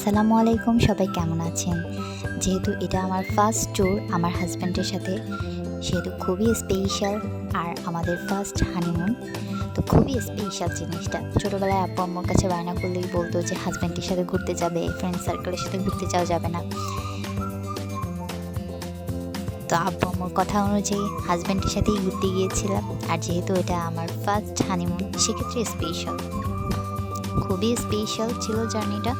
আসসালামু আলাইকুম, সবাই কেমন আছেন? যেহেতু এটা আমার ফার্স্ট ট্যুর আমার হাজব্যান্ডের সাথে, সেহেতু খুবই স্পেশাল। আর আমাদের ফার্স্ট হানিমুন, তো খুবই স্পেশাল জিনিসটা। ছোটোবেলায় আব্বু আম্মুর কাছে বায়না করলেই বলতো যে হাজব্যান্ডের সাথে ঘুরতে যাবে, ফ্রেন্ড সার্কেলের সাথে ঘুরতে যাওয়া যাবে না। তো আব্বু আম্মুর কথা অনুযায়ী হাজব্যান্ডের সাথেই ঘুরতে গিয়েছিলাম। আর যেহেতু এটা আমার ফার্স্ট হানিমুন, সেক্ষেত্রে স্পেশাল, খুবই স্পেশাল ছিল জার্নিটা।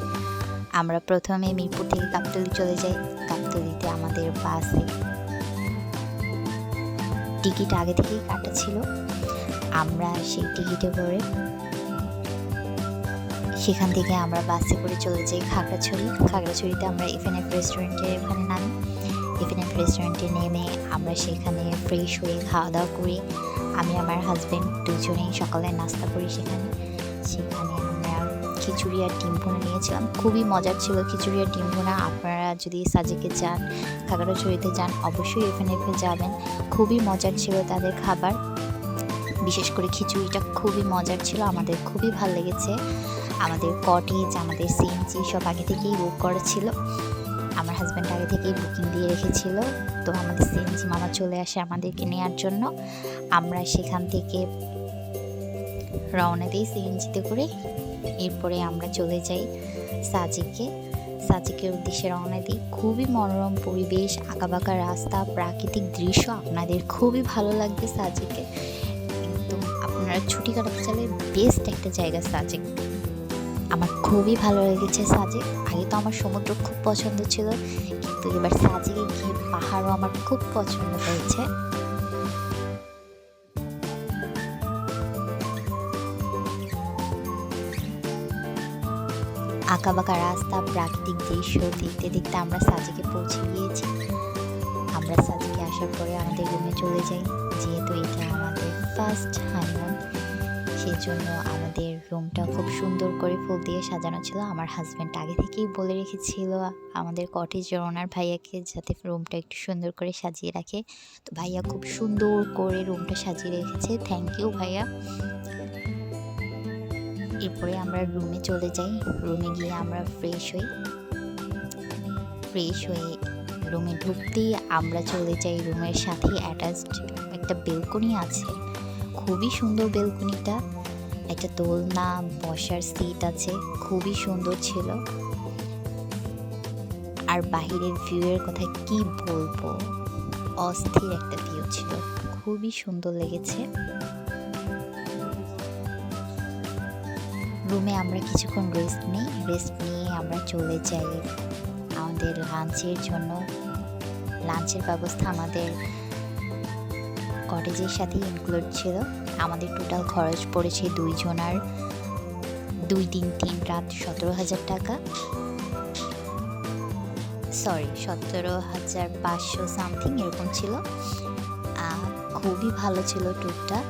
আমরা প্রথমে মিরপুর থেকে গাবতলী চলে যাই। গাবতলীতে আমাদের বাসে টিকিট আগে থেকেই কাটা ছিল। আমরা সেই টিকিটে করে সেখান থেকে আমরা বাসে করে চলে যাই খাগড়াছড়িতে আমরা এফএনএফ রেস্টুরেন্টের ওখানে নামি। এফএনএফ রেস্টুরেন্টে নেমে আমরা সেখানে ফ্রেশ হয়ে খাওয়া দাওয়া করি। আমি আমার হাজব্যান্ড দুজনেই সকালে নাস্তা করি সেখানে আমরা খিচুড়ি আর ডিম ভুনা নিয়েছিলাম। খুবই মজার ছিল খিচুড়ি আর ডিম ভুনা। আপনারা যদি সাজেকে যান, খাগড়াছড়িতে যান, অবশ্যই এফএনএফে যাবেন। খুবই মজার ছিল তাদের খাবার, বিশেষ করে খিচুড়িটা খুবই মজার ছিল। আমাদের খুবই ভালো লেগেছে। আমাদের কটেজ, আমাদের সিএনজি সব আগে থেকেই বুক করা ছিল। আমার হাজব্যান্ড আগে থেকেই বুকিং দিয়ে রেখেছিল। তো আমাদের সিএনজি মামা চলে আসে আমাদেরকে নেওয়ার জন্য। আমরা সেখান থেকে রওনা দিই সিএনজিতে করে। এরপরে আমরা চলে যাই সাজেকের উদ্দেশ্যে রওনা দিই। খুবই মনোরম পরিবেশ, আঁকাবাঁকা রাস্তা, প্রাকৃতিক দৃশ্য, আপনাদের খুবই ভালো লাগবে সাজেকে। একদম আপনারা ছুটি কাটাতে চাইলে বেস্ট একটা জায়গা সাজেক। আমার খুবই ভালো লেগেছে সাজেক। আগে তো আমার সমুদ্র খুব পছন্দ ছিল, কিন্তু এবার সাজেকে গিয়ে পাহাড়ও আমার খুব পছন্দ হয়েছে। আঁকাবাঁকা রাস্তা, প্রাকৃতিক দৃশ্য দেখতে দেখতে আমরা সাজেকে পৌঁছে গিয়েছি। আমরা সাজেকে আসার পরে আমাদের রুমে চলে যাই। যেহেতু এটা আমাদের ফার্স্ট হানিমুন, সেই জন্য আমাদের রুমটা খুব সুন্দর করে ফুল দিয়ে সাজানো ছিল। আমার হাজব্যান্ড আগে থেকেই বলে রেখেছিল আমাদের কটেজের ওনার ভাইয়াকে যাতে রুমটা একটু সুন্দর করে সাজিয়ে রাখে। তো ভাইয়া খুব সুন্দর করে রুমটা সাজিয়ে রেখেছে। থ্যাংক ইউ ভাইয়া। এরপরে আমরা রুমে চলে যাই। রুমে গিয়ে আমরা ফ্রেশ হয়ে রুমে ঢুকতেই আমরা চলে যাই রুমের সাথে অ্যাটাচড একটা বেলকনি আছে। খুবই সুন্দর বেলকনিটা, একটা দোলনা, বসার সিট আছে, খুবই সুন্দর ছিল। আর বাহিরের ভিউয়ের কথা কি বলবো, অস্থির একটা ভিউ ছিল, খুবই সুন্দর লেগেছে। রুমে আমরা কিছুক্ষণ রেস্ট নিয়ে আমরা চলে যাই আমাদের লাঞ্চের জন্য। লাঞ্চের ব্যবস্থা আমাদের কটেজের সাথে ইনক্লুড ছিল। আমাদের টোটাল খরচ পড়েছে দুইজনার 2 দিন 3 রাত 17,000 টাকা, সরি 17,500 সামথিং এরকম ছিল। খুবই ভালো ছিল ট্যুরটা।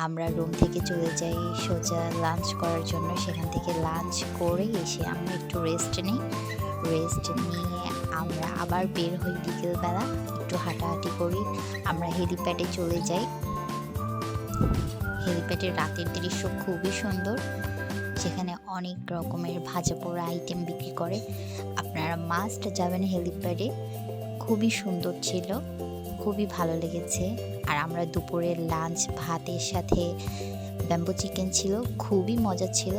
আমরা রুম থেকে চলে যাই সোজা লাঞ্চ করার জন্য। সেখান থেকে লাঞ্চ করে এসে আমরা একটু রেস্ট নিয়ে আমরা আবার বের হই বিকেলবেলা, একটু হাঁটাহাঁটি করি। আমরা হেলিপ্যাডে চলে যাই। হেলিপ্যাডের রাতের দৃশ্য খুবই সুন্দর। সেখানে অনেক রকমের ভাজা পোড়া আইটেম বিক্রি করে। আপনারা মাস্ট যাবেন হেলিপ্যাডে, খুবই সুন্দর ছিল, খুবই ভালো লেগেছে। আর আমরা দুপুরের লাঞ্চ ভাতের সাথে ব্যাম্বু চিকেন ছিল, খুবই মজা ছিল।